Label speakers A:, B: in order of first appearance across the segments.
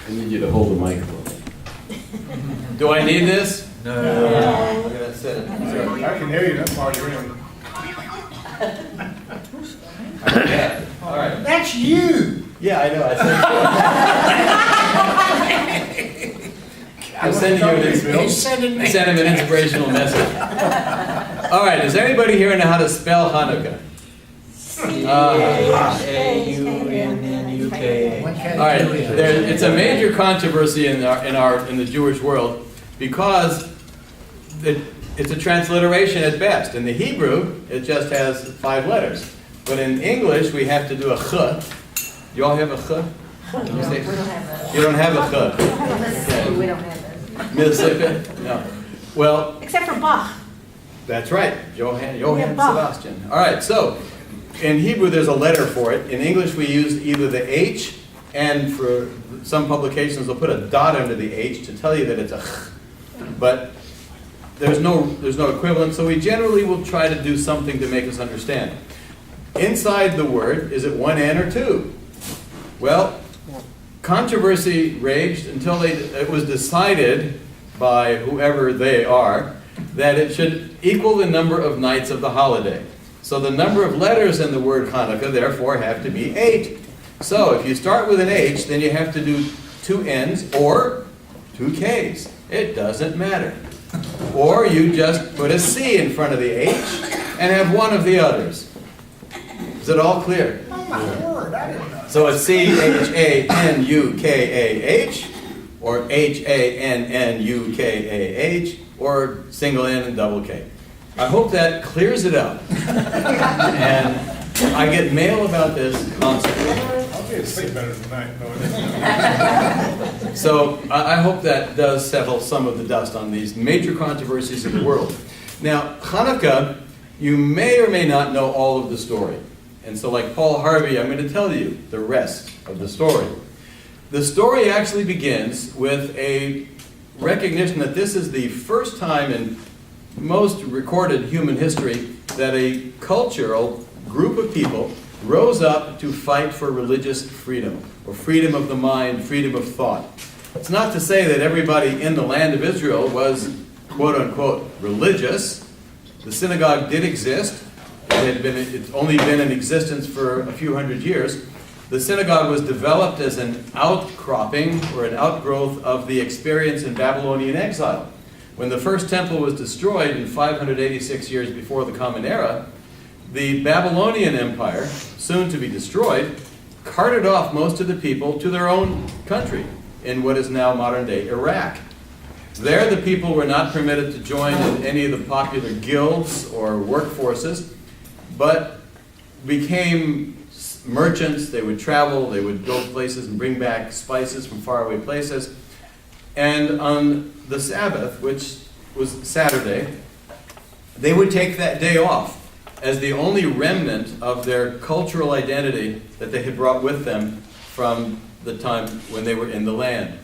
A: I need you to hold the mic a little.
B: Do I need this?
C: No.
B: I'm gonna set it.
D: I can hear you, that's part you're in.
B: Yeah. All right.
D: That's you!
B: Yeah, I know. I'm sending you I sent him an inspirational message. All right. Does anybody here know how to spell Hanukkah?
C: Hanukkah.
B: All right. It's a major controversy in the Jewish world because it's a transliteration at best. In the Hebrew, it just has 5 letters. But in English, we have to do a ch. You all have a ch?
E: No, we don't have that.
B: You don't have a ch.
E: We don't have that.
B: Mississippi? No. Well,
E: Except for Bach.
B: that's right. Johann
E: Yeah, Bach.
B: Sebastian. All right. So in Hebrew, there's a letter for it. In English, we use either the H, and for some publications, they'll put a dot under the H to tell you that it's a ch. But there's no equivalent, so we generally will try to do something to make us understand. Inside the word, is it one N or 2? Well, controversy raged until it was decided by whoever they are that it should equal the number of nights of the holiday. So the number of letters in the word Hanukkah therefore have to be 8. So if you start with an H, then you have to do 2 N's or 2 K's. It doesn't matter. Or you just put a C in front of the H and have one of the others. Is it all clear?
D: Oh my word, I didn't know.
B: So it's C-H-A-N-U-K-A-H, or H-A-N-N-U-K-A-H, or single N and double K. I hope that clears it up. And I get mail about this constantly.
D: I'll be asleep better tonight, though.
B: So I hope that does settle some of the dust on these major controversies in the world. Now, Hanukkah, you may or may not know all of the story. And so like Paul Harvey, I'm going to tell you the rest of the story. The story actually begins with a recognition that this is the first time in most recorded human history that a cultural group of people rose up to fight for religious freedom, or freedom of the mind, freedom of thought. It's not to say that everybody in the land of Israel was, quote-unquote, religious. The synagogue did exist. It's only been in existence for a few hundred years. The synagogue was developed as an outcropping or an outgrowth of the experience in Babylonian exile. When the first temple was destroyed in 586 years before the Common Era, the Babylonian Empire, soon to be destroyed, carted off most of the people to their own country in what is now modern-day Iraq. There, the people were not permitted to join in any of the popular guilds or workforces, but became merchants. They would travel, they would go places and bring back spices from faraway places. And on the Sabbath, which was Saturday, they would take that day off as the only remnant of their cultural identity that they had brought with them from the time when they were in the land.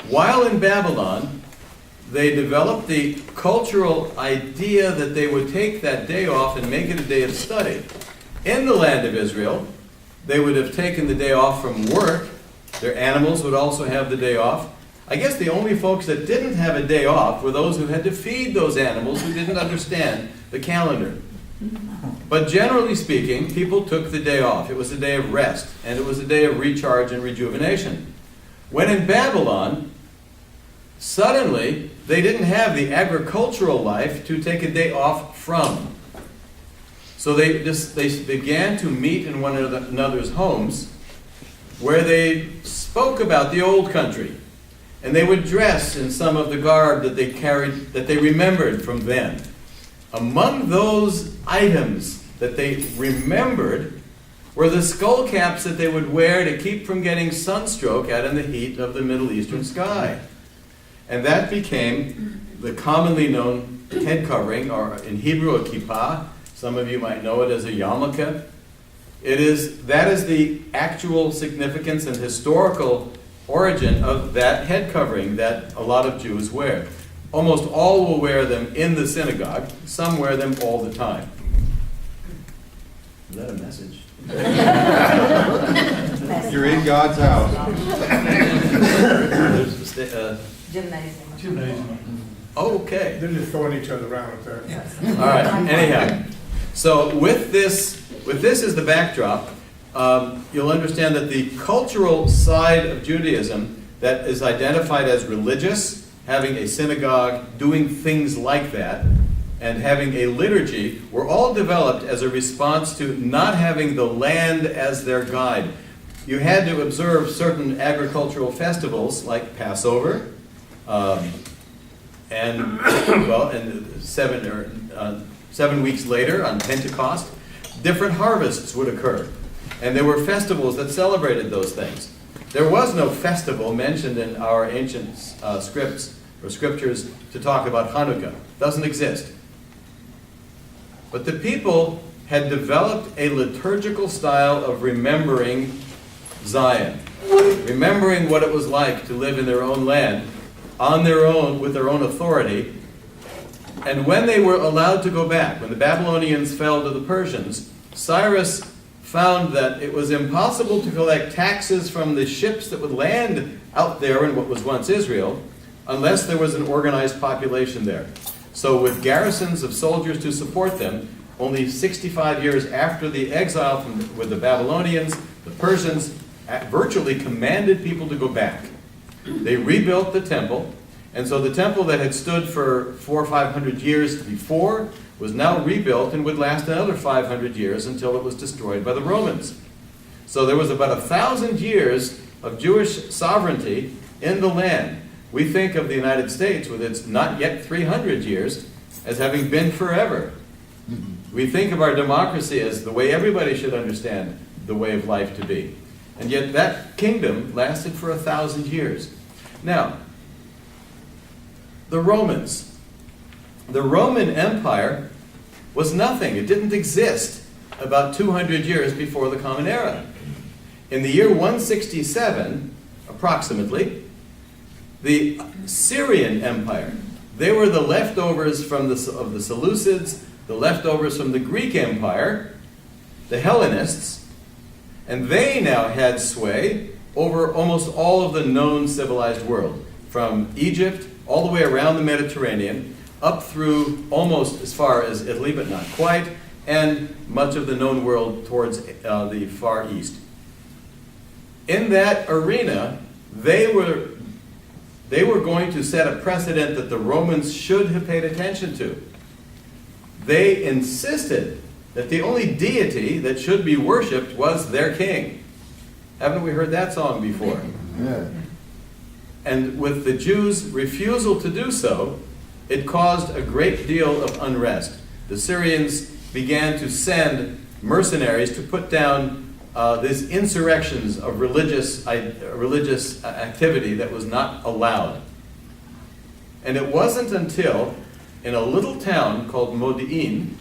B: While in Babylon, they developed the cultural idea that they would take that day off and make it a day of study. In the land of Israel, they would have taken the day off from work. Their animals would also have the day off. I guess the only folks that didn't have a day off were those who had to feed those animals who didn't understand the calendar. But generally speaking, people took the day off. It was a day of rest, and it was a day of recharge and rejuvenation. When in Babylon, suddenly, they didn't have the agricultural life to take a day off from. So they began to meet in one another's homes where they spoke about the old country. And they would dress in some of the garb that they carried, that they remembered from then. Among those items that they remembered were the skull caps that they would wear to keep from getting sunstroke out in the heat of the Middle Eastern sky. And that became the commonly known head covering, or in Hebrew, a kippah. Some of you might know it as a yarmulke. That is the actual significance and historical origin of that head covering that a lot of Jews wear. Almost all will wear them in the synagogue. Some wear them all the time. Is that a message?
F: You're in God's house.
E: Gymnasium.
B: Okay.
D: They're just throwing each other around up there.
B: All right, anyhow. So with this as the backdrop, you'll understand that the cultural side of Judaism that is identified as religious, having a synagogue, doing things like that, and having a liturgy, were all developed as a response to not having the land as their guide. You had to observe certain agricultural festivals like Passover, and 7 weeks later on Pentecost, different harvests would occur. And there were festivals that celebrated those things. There was no festival mentioned in our ancient scripts or scriptures to talk about Hanukkah. Doesn't exist. But the people had developed a liturgical style of remembering Zion, remembering what it was like to live in their own land, on their own, with their own authority. And when they were allowed to go back, when the Babylonians fell to the Persians, Cyrus found that it was impossible to collect taxes from the ships that would land out there in what was once Israel, unless there was an organized population there. So with garrisons of soldiers to support them, only 65 years after the exile with the Babylonians, the Persians virtually commanded people to go back. They rebuilt the temple, and so the temple that had stood for 400 or 500 years before was now rebuilt and would last another 500 years until it was destroyed by the Romans. So there was about 1,000 years of Jewish sovereignty in the land. We think of the United States with its not yet 300 years as having been forever. We think of our democracy as the way everybody should understand the way of life to be. And yet that kingdom lasted for 1,000 years. Now, the Romans. The Roman Empire was nothing. It didn't exist about 200 years before the Common Era. In the year 167, approximately, the Syrian Empire, they were the leftovers of the Seleucids, the leftovers from the Greek Empire, the Hellenists, and they now had sway over almost all of the known civilized world, from Egypt all the way around the Mediterranean, up through almost as far as Italy, but not quite, and much of the known world towards the Far East. In that arena, they were going to set a precedent that the Romans should have paid attention to. They insisted that the only deity that should be worshipped was their king. Haven't we heard that song before?
A: Yeah.
B: And with the Jews' refusal to do so, it caused a great deal of unrest. The Syrians began to send mercenaries to put down these insurrections of religious activity that was not allowed. And it wasn't until in a little town called Modi'in,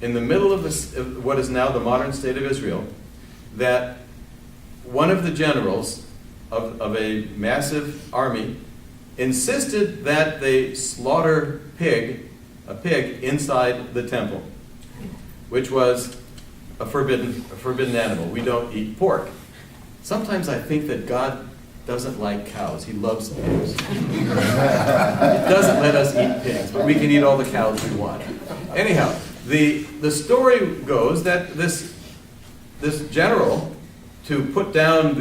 B: in the middle of what is now the modern state of Israel, that one of the generals of a massive army insisted that they slaughter a pig inside the temple, which was a forbidden animal. We don't eat pork. Sometimes I think that God doesn't like cows. He loves pigs. He doesn't let us eat pigs, but we can eat all the cows we want. Anyhow, the story goes that this general, to put down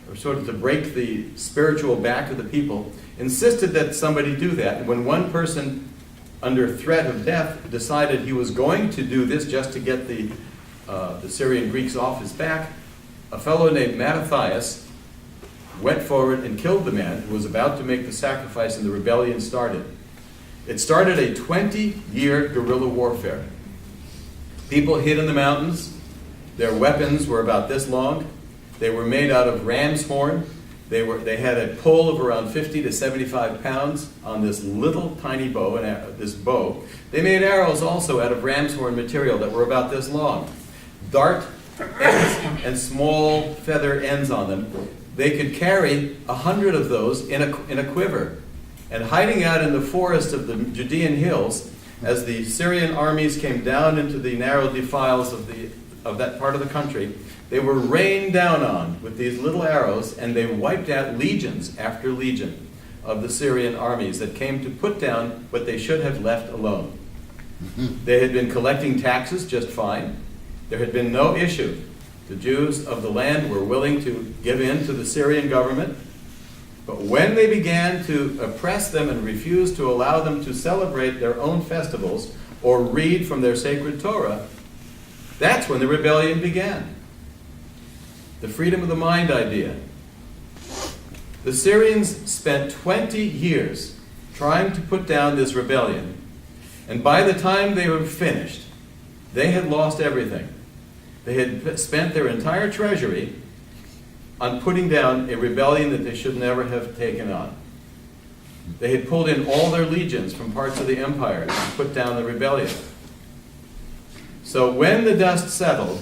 B: or sort of to break the spiritual back of the people, insisted that somebody do that. And when one person, under threat of death, decided he was going to do this just to get the Syrian Greeks off his back, a fellow named Mattathias went forward and killed the man who was about to make the sacrifice, and the rebellion started. It started a 20-year guerrilla warfare. People hid in the mountains. Their weapons were about this long. They were made out of ram's horn. They had a pull of around 50 to 75 pounds on this little tiny bow, this bow. They made arrows also out of ram's horn material that were about this long. Dart ends and small feather ends on them. They could carry 100 of those in a quiver. And hiding out in the forest of the Judean hills, as the Syrian armies came down into the narrow defiles of of that part of the country, they were rained down on with these little arrows, and they wiped out legions after legion of the Syrian armies that came to put down what they should have left alone. They had been collecting taxes just fine. There had been no issue. The Jews of the land were willing to give in to the Syrian government. But when they began to oppress them and refuse to allow them to celebrate their own festivals or read from their sacred Torah, that's when the rebellion began. The freedom of the mind idea. The Syrians spent 20 years trying to put down this rebellion, and by the time they were finished, they had lost everything. They had spent their entire treasury on putting down a rebellion that they should never have taken on. They had pulled in all their legions from parts of the empire to put down the rebellion. So when the dust settled,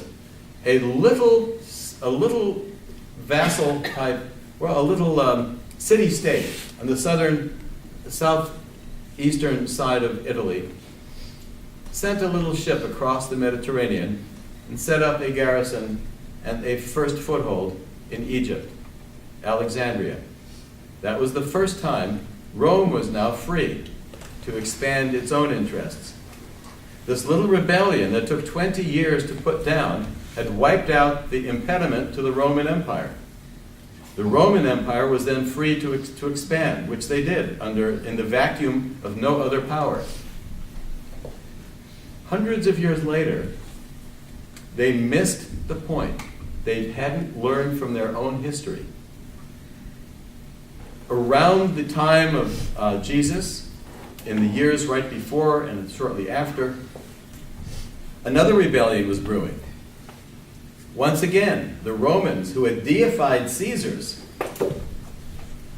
B: a little vassal type, well, a little city-state on the southeastern side of Italy sent a little ship across the Mediterranean and set up a garrison and a first foothold in Egypt, Alexandria. That was the first time Rome was now free to expand its own interests. This little rebellion that took 20 years to put down had wiped out the impediment to the Roman Empire. The Roman Empire was then free to expand, which they did in the vacuum of no other power. Hundreds of years later, they missed the point. They hadn't learned from their own history. Around the time of Jesus, in the years right before and shortly after, another rebellion was brewing. Once again, the Romans, who had deified Caesars,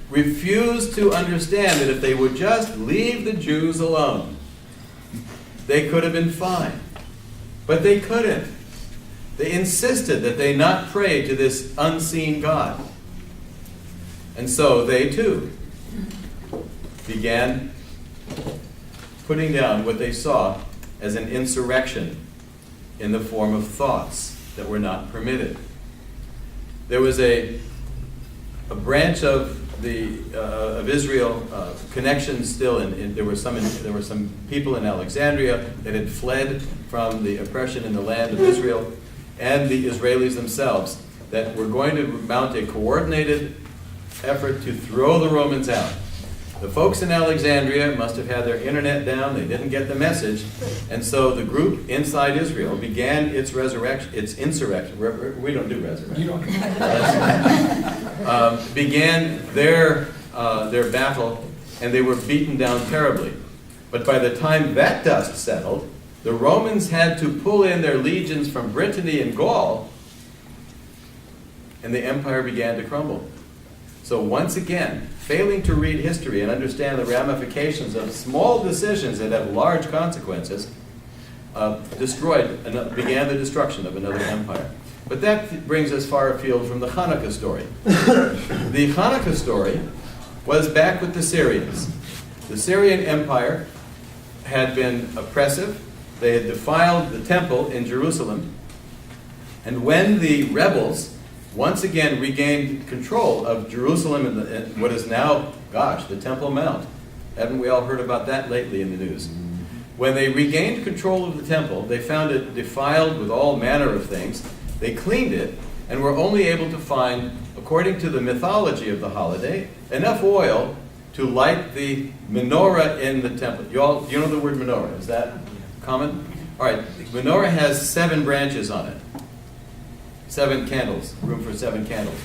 B: refused to understand that if they would just leave the Jews alone, they could have been fine. But they couldn't. They insisted that they not pray to this unseen God. And so they too began putting down what they saw as an insurrection in the form of thoughts that were not permitted. There was a branch of Israel connections still, there were some people in Alexandria that had fled from the oppression in the land of Israel, and the Israelis themselves that were going to mount a coordinated effort to throw the Romans out. The folks in Alexandria must have had their internet down, they didn't get the message, and so the group inside Israel began its insurrection. We don't do resurrection.
D: You don't.
B: Began their battle, and they were beaten down terribly. But by the time that dust settled, the Romans had to pull in their legions from Brittany and Gaul, and the empire began to crumble. So once again, failing to read history and understand the ramifications of small decisions that have large consequences, began the destruction of another empire. But that brings us far afield from the Hanukkah story. The Hanukkah story was back with the Syrians. The Syrian Empire had been oppressive. They had defiled the temple in Jerusalem. And when the rebels once again regained control of Jerusalem and what is now, the Temple Mount. Haven't we all heard about that lately in the news? When they regained control of the temple, they found it defiled with all manner of things. They cleaned it and were only able to find, according to the mythology of the holiday, enough oil to light the menorah in the temple. You know the word menorah? Is that common? All right. The menorah has 7 branches on it. 7 candles, room for 7 candles.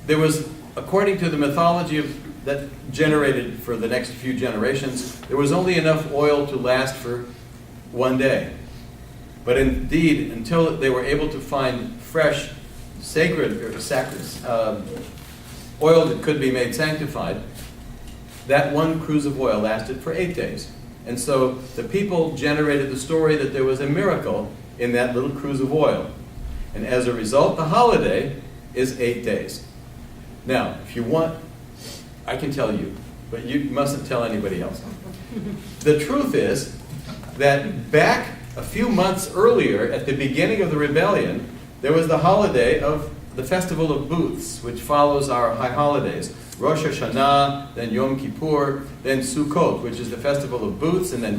B: There was, according to the mythology that generated for the next few generations, there was only enough oil to last for 1 day. But indeed, until they were able to find fresh, sacred oil that could be made sanctified, that one cruse of oil lasted for 8 days. And so the people generated the story that there was a miracle in that little cruse of oil. And as a result, the holiday is 8 days. Now, if you want, I can tell you, but you mustn't tell anybody else. The truth is that back a few months earlier, at the beginning of the rebellion, there was the holiday of the Festival of Booths, which follows our high holidays. Rosh Hashanah, then Yom Kippur, then Sukkot, which is the Festival of Booths, and then